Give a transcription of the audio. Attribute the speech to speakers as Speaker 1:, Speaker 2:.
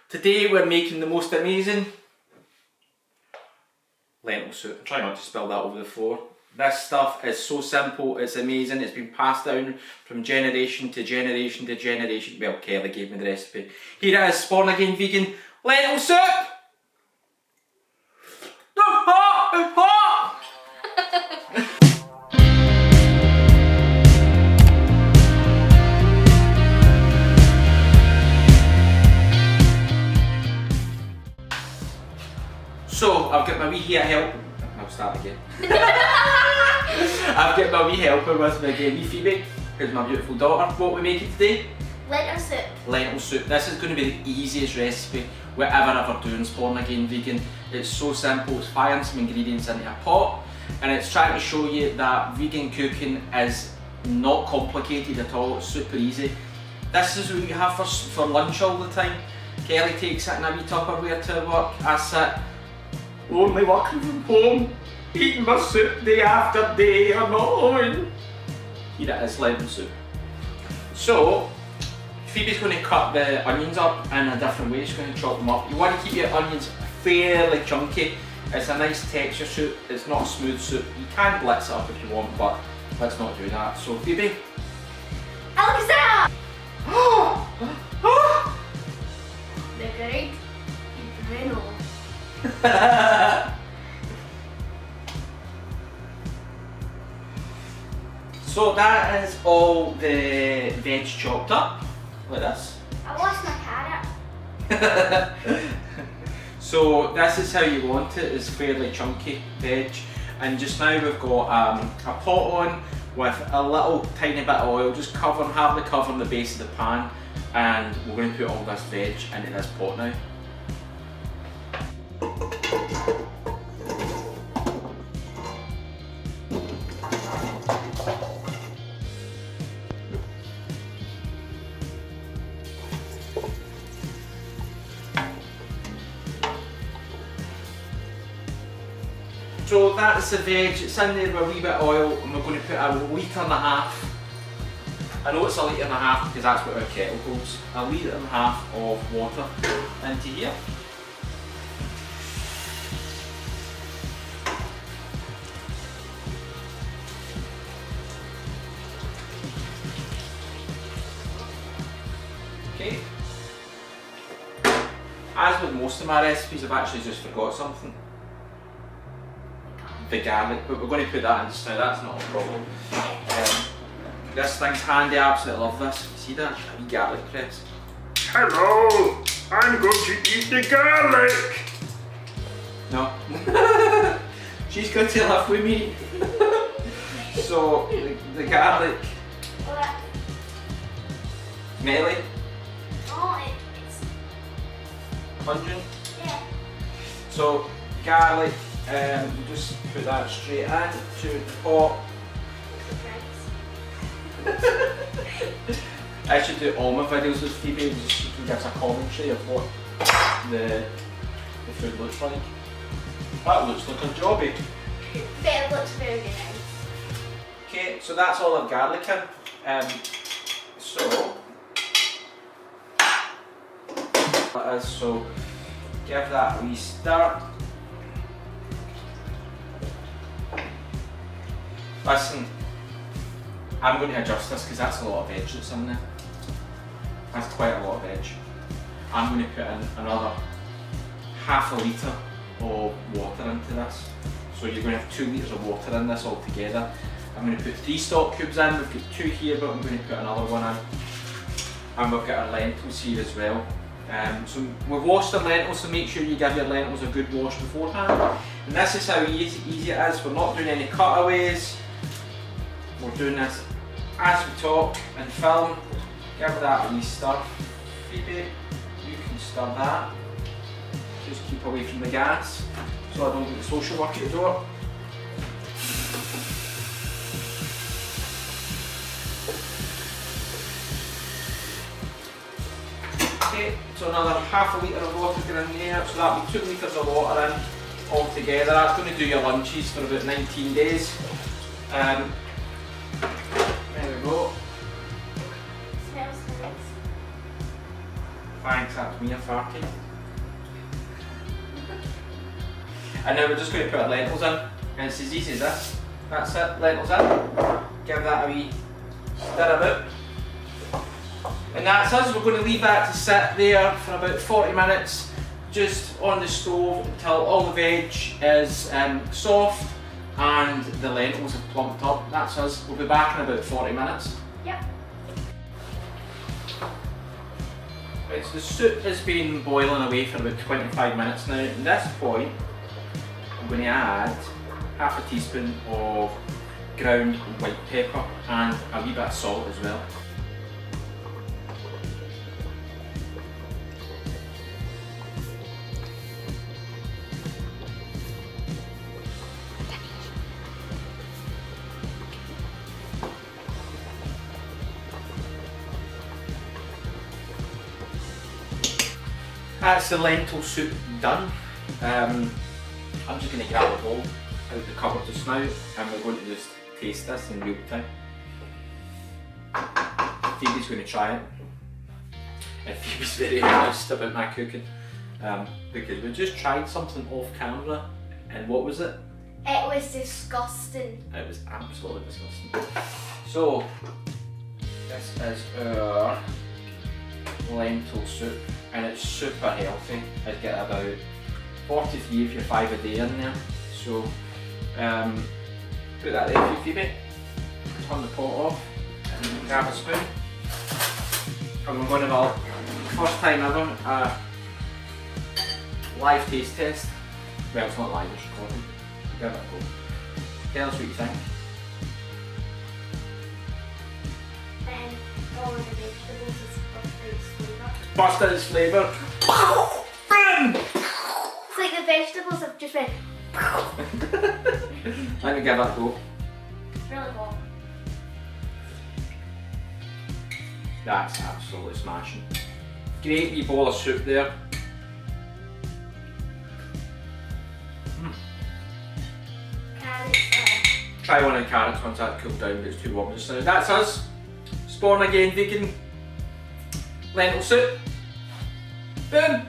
Speaker 1: Today we're making the most amazing lentil soup. Try not to spill that over the floor. This stuff is so simple, it's amazing, it's been passed down from generation to generation to generation. Well, Kelly gave me the recipe. Here it is, Spawn Again Vegan lentil soup! It's hot! It's hot! So, I've got my wee here help. I'll start again. I've got my wee helper with me again, wee Phoebe, who's my beautiful daughter. What are we making today?
Speaker 2: Lentil soup. Lentil
Speaker 1: soup. This is going to be the easiest recipe we're ever doing, Spawn Again Vegan. It's so simple, it's firing some ingredients into a pot, and it's trying to show you that vegan cooking is not complicated at all, it's super easy. This is what you have for lunch all the time. Kelly takes it in a wee Tupperware to work, I sit only working from home, eating my soup day after day, I'm not home. Here it is, lentil soup. So, Phoebe's going to cut the onions up in a different way, she's going to chop them up. You want to keep your onions fairly chunky. It's a nice texture soup, it's not a smooth soup. You can blitz it up if you want, but let's not do that. So Phoebe.
Speaker 2: Alexander! The great Renault.
Speaker 1: So that is all the veg chopped up, like this.
Speaker 2: I lost my carrot.
Speaker 1: So this is how you want it, it's fairly chunky veg. And just now we've got a pot on with a little tiny bit of oil, just hardly covering the base of the pan. And we're going to put all this veg into this pot now. So that's the veg, it's in there with a wee bit of oil, and we're going to put a litre and a half. I know it's a litre and a half because that's what our kettle holds. A litre and a half of water into here. Okay. As with most of my recipes, I've actually just forgot something. The garlic, but we're going to put that in just now, that's not a problem. This thing's handy, I absolutely love this. See that? A wee garlic press.
Speaker 3: Hello, I'm going to eat the garlic.
Speaker 1: No. She's going to laugh with me. So, the garlic.
Speaker 2: What?
Speaker 1: Smelly?
Speaker 2: Oh, it's...
Speaker 1: Pungent?
Speaker 2: Yeah.
Speaker 1: So, garlic, we'll just put that straight into the pot. I should do all my videos with Phoebe, just she can give us a commentary of what the food looks like. That looks like a jobby.
Speaker 2: It looks very good.
Speaker 1: Okay, so that's all our garlic in. So give that a wee stir. Listen, I'm going to adjust this because that's a lot of veg that's in there. That's quite a lot of veg. I'm going to put in another half a litre of water into this. So you're going to have 2 litres of water in this altogether. I'm going to put 3 stock cubes in, we've got 2 here but I'm going to put another one in. And we've got our lentils here as well. So we've washed the lentils, so make sure you give your lentils a good wash beforehand. And this is how easy it is, we're not doing any cutaways. We're doing this as we talk and film. Give that a wee stir. Phoebe, you can stir that. Just keep away from the gas so I don't get the social work at the door. Okay, so another half a litre of water going in there, so that'll be 2 litres of water in altogether. That's going to do your lunches for about 19 days. There we go.
Speaker 2: Smells nice.
Speaker 1: Thanks, that's me a farty. And now we're just going to put our lentils in, and it's as easy as this. That's it, lentils in. Give that a wee stir about. And that's us. We're going to leave that to sit there for about 40 minutes, just on the stove until all the veg is soft and the lentils have plumped up. That's us. We'll be back in about 40 minutes.
Speaker 2: Yep.
Speaker 1: Right, so the soup has been boiling away for about 25 minutes now. At this point, I'm going to add half a teaspoon of ground white pepper and a wee bit of salt as well. That's the lentil soup done. I'm just going to grab a bowl out the cupboard just now and we're going to just taste this in real time. Phoebe's going to try it. And Phoebe's very honest about my cooking because we just tried something off camera and what was it?
Speaker 2: It was disgusting.
Speaker 1: It was absolutely disgusting. So, this is our lentil soup and it's super healthy. I'd get about 43 if you're 5 a day in there. So, put that there for you, Phoebe. Turn the pot off and grab a spoon. And we're going to have our first time ever live taste test. Well, it's not live, it's recorded. Give it a go. Tell us what you think.
Speaker 2: And all of the vegetables is flavour.
Speaker 1: Pasta is flavour.
Speaker 2: It's like the vegetables have just went
Speaker 1: Let me give that a go.
Speaker 2: really hot.
Speaker 1: That's absolutely smashing. Great wee bowl of soup there.
Speaker 2: Carrots.
Speaker 1: Try one of the carrots once that cooled down, but it's too warm just now. That's us. Spawn again vegan lentil soup. Boom!